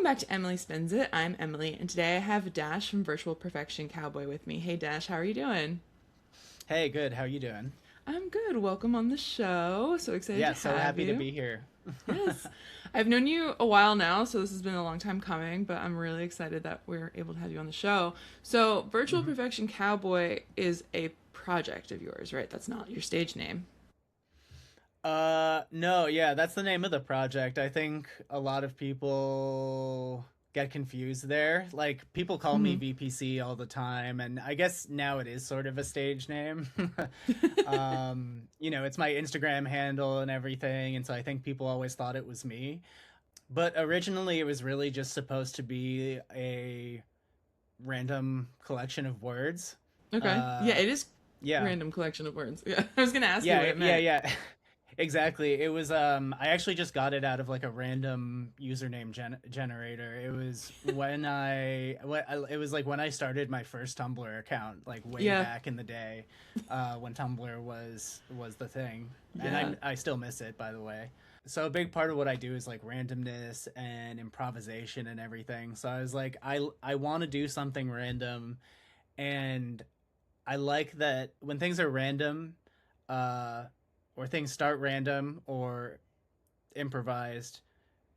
Welcome back to Emily Spins It. I'm Emily, and today I have Dash from Virtual Perfection Cowboy with me. Hey Dash, how are you doing? Hey, good. How you doing? I'm good. Welcome on the show. So excited to Yeah, so have happy to you. be here. Yes. I've known you a while now, so this has been a long time coming, but I'm really excited that we're able to have you on the show. So, Virtual Mhm. Perfection Cowboy is a project of yours, right? That's not your stage name. No, yeah, that's the name of the project. I think a lot of people get confused there. Like, people call me Hmm. VPC all the time, and I guess now it is sort of a stage name. It's my Instagram handle and everything, and so I think people always thought it was me. But originally, it was really just supposed to be a random collection of words. Okay. Yeah, Uh, it is yeah. random collection of words. Yeah. I was going to ask you what Yeah, it yeah, meant. yeah. Exactly. It was I actually just got it out of like a random username generator. It was it was like when I started my first Tumblr account like way Yeah. back in the day when Tumblr was the thing. And Yeah. I still miss it, by the way. So a big part of what I do is like randomness and improvisation and everything. So I was like I want to do something random, and I like that when things are random, uh, or things start random or improvised,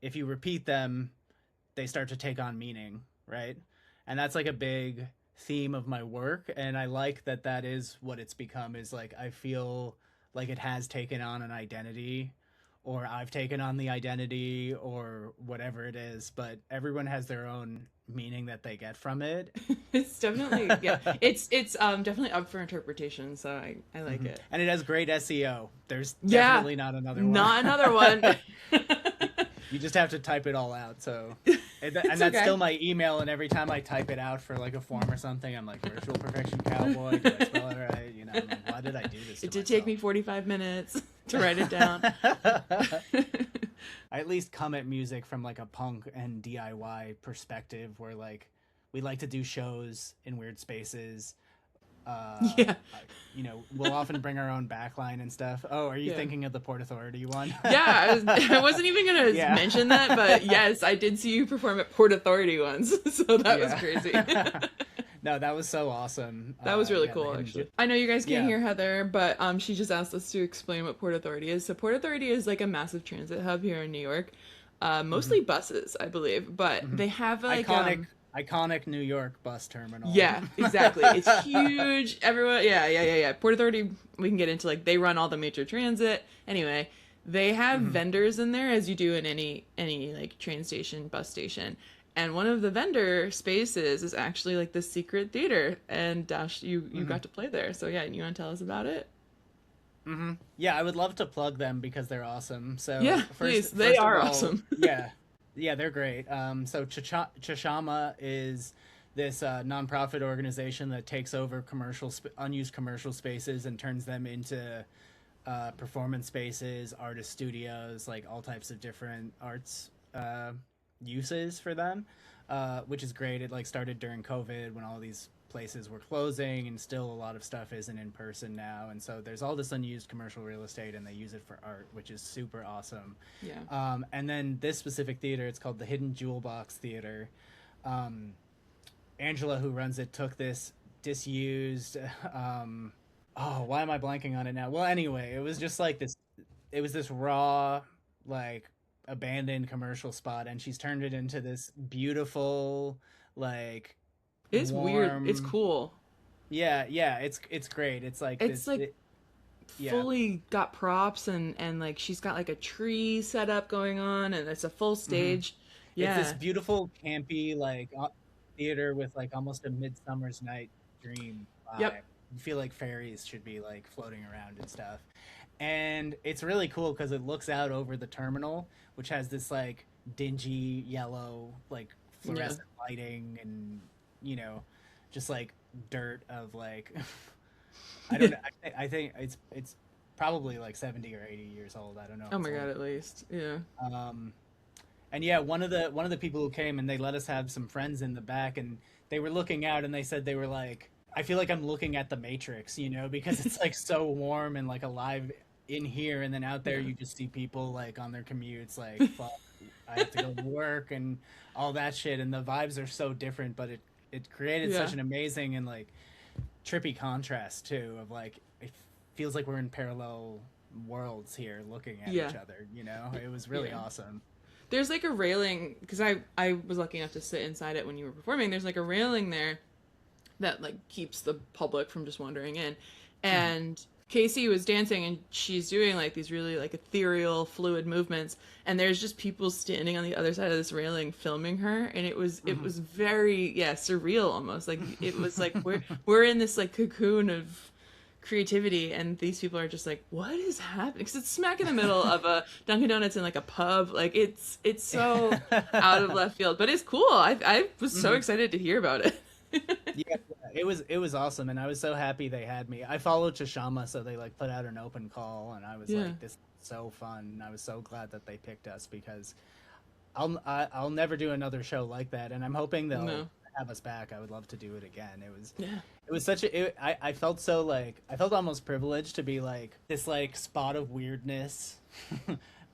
if you repeat them, they start to take on meaning, right? And that's like a big theme of my work. And I like that that is what it's become, is like I feel like it has taken on an identity, or I've taken on the identity, or whatever it is, but everyone has their own meaning that they get from it. It's definitely, yeah. It's definitely up for interpretation, so I like Mhm. it. And it has great SEO. There's Yeah. definitely not another one. Not another one. you, you just have to type it all out. So, and It's that's okay. still my email. And every time I type it out for like a form or something, I'm like, Virtual Perfection Cowboy. Did I spell it right? I'm like, why did I do this It to did take myself? me 45 minutes to write it down. I at least come at music from like a punk and DIY perspective, where like we like to do shows in weird spaces. uh Yeah. we'll often bring our own backline and stuff. Oh, are you Yeah. thinking of the Port Authority one? Yeah, I wasn't even gonna Yeah. mention that, but yes, I did see you perform at Port Authority once, so that was Yeah. crazy. No, that was so awesome. That was really Yeah, the cool, hidden actually. I know you guys can't yeah. hear Heather, but she just asked us to explain what Port Authority is. So Port Authority is like a massive transit hub here in New York, Hmm. mostly buses, I believe, but Hmm. they have like Iconic New York bus terminal. yeah, exactly. It's huge. Everyone, yeah. Port Authority, we can get into like they run all the major transit. Anyway, they have Hmm. vendors in there as you do in any like train station, bus station. And one of the vendor spaces is actually like the secret theater. And Dash, you Hmm. got to play there. So yeah, you want to tell us about it? Hmm. Yeah, I would love to plug them because they're awesome. Yeah, So please. They first of are all, awesome. yeah, they're great. So ChaShaMa is this nonprofit organization that takes over unused commercial spaces and turns them into performance spaces, artist studios, like all types of different arts uses for them, which is great. It like started during COVID when all these places were closing, and still a lot of stuff isn't in person now. And so there's all this unused commercial real estate, and they use it for art, which is super awesome. Yeah. And then this specific theater, it's called the Hidden Jewel Box Theater. Um, Angela, who runs it, took this disused. Oh, why am I blanking on it now? Well, anyway, it was just like this. It was this raw, like abandoned commercial spot, and she's turned it into this beautiful, like It's weird. It's warm. cool. Yeah, yeah. It's great. It's like It's like yeah. fully got props and like she's got like a tree set up going on and it's a full Hmm. stage. It's this Yeah. beautiful, campy, like theater with like almost a Midsummer's Night Dream Yep. vibe. You feel like fairies should be like floating around and stuff. And it's really cool because it looks out over the terminal, which has this like dingy yellow, like Yeah. fluorescent lighting, and you know, just like dirt of like I don't know. I think it's probably like 70 or 80 years old. I don't know if Oh it's my god, older. at least. Yeah. Um, and yeah, one of the people who came, and they let us have some friends in the back, and they were looking out, and they said they were like, I feel like I'm looking at the Matrix, because it's like so warm and like alive in here, and then out there Yeah. you just see people like on their commutes, like fuck. I have to go to work and all that shit, and the vibes are so different, but it created Yeah. such an amazing and like trippy contrast too of like it feels like we're in parallel worlds here looking at Yeah. each other, you know? It was really Yeah. awesome. There's like a railing, because I was lucky enough to sit inside it when you were performing. There's like a railing there that like keeps the public from just wandering in. And Casey was dancing and she's doing like these really like ethereal fluid movements, and there's just people standing on the other side of this railing filming her, and it was very, yeah, surreal almost. Like it was like we're in this like cocoon of creativity, and these people are just like, what is happening? Because it's smack in the middle of a Dunkin' Donuts in like a pub. Like it's so out of left field, but it's cool. I was so excited to hear about it. Yeah, it was awesome, and I was so happy they had me. I followed ChaShaMa, so they like put out an open call, and I was Yeah. like, this is so fun. And I was so glad that they picked us because I'll never do another show like that, and I'm hoping they'll No. have us back. I would love to do it again. Yeah. It was such a I felt so like I felt almost privileged to be like this like spot of weirdness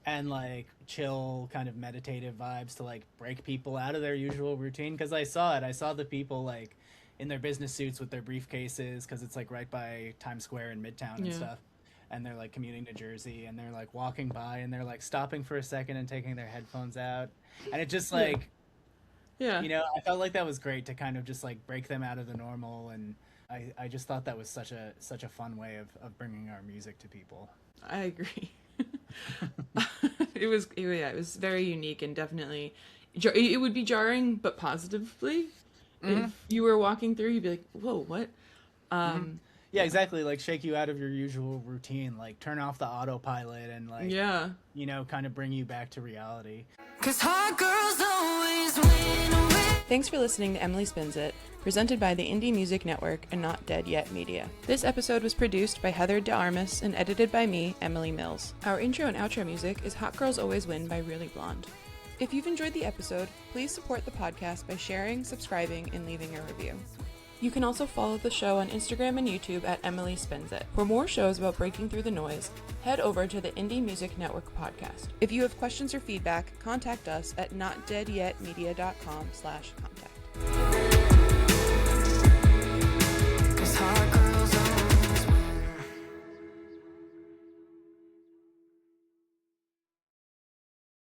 and like chill kind of meditative vibes to like break people out of their usual routine, because I saw the people like in their business suits with their briefcases, because it's like right by Times Square in Midtown and Yeah. stuff, and they're like commuting to Jersey, and they're like walking by and they're like stopping for a second and taking their headphones out, and it just like Yeah. you know, I felt like that was great to kind of just like break them out of the normal, and I just thought that was such a fun way of bringing our music to people. I agree. It was very unique, and definitely it would be jarring but positively. If you were walking through, you'd be like, whoa, what? Yeah, exactly. Like shake you out of your usual routine, like turn off the autopilot and like Yeah. you know, kind of bring you back to reality. 'Cause hot girls always win. Thanks for listening to Emily Spins It, presented by the Indie Music Network and Not Dead Yet Media. This episode was produced by Heather de Armas and edited by me, Emily Mills. Our intro and outro music is Hot Girls Always Win by Really Blonde. If you've enjoyed the episode, please support the podcast by sharing, subscribing, and leaving a review. You can also follow the show on Instagram and YouTube at Emily Spins It. For more shows about breaking through the noise, head over to the Indie Music Network podcast. If you have questions or feedback, contact us at notdeadyetmedia.com/contact.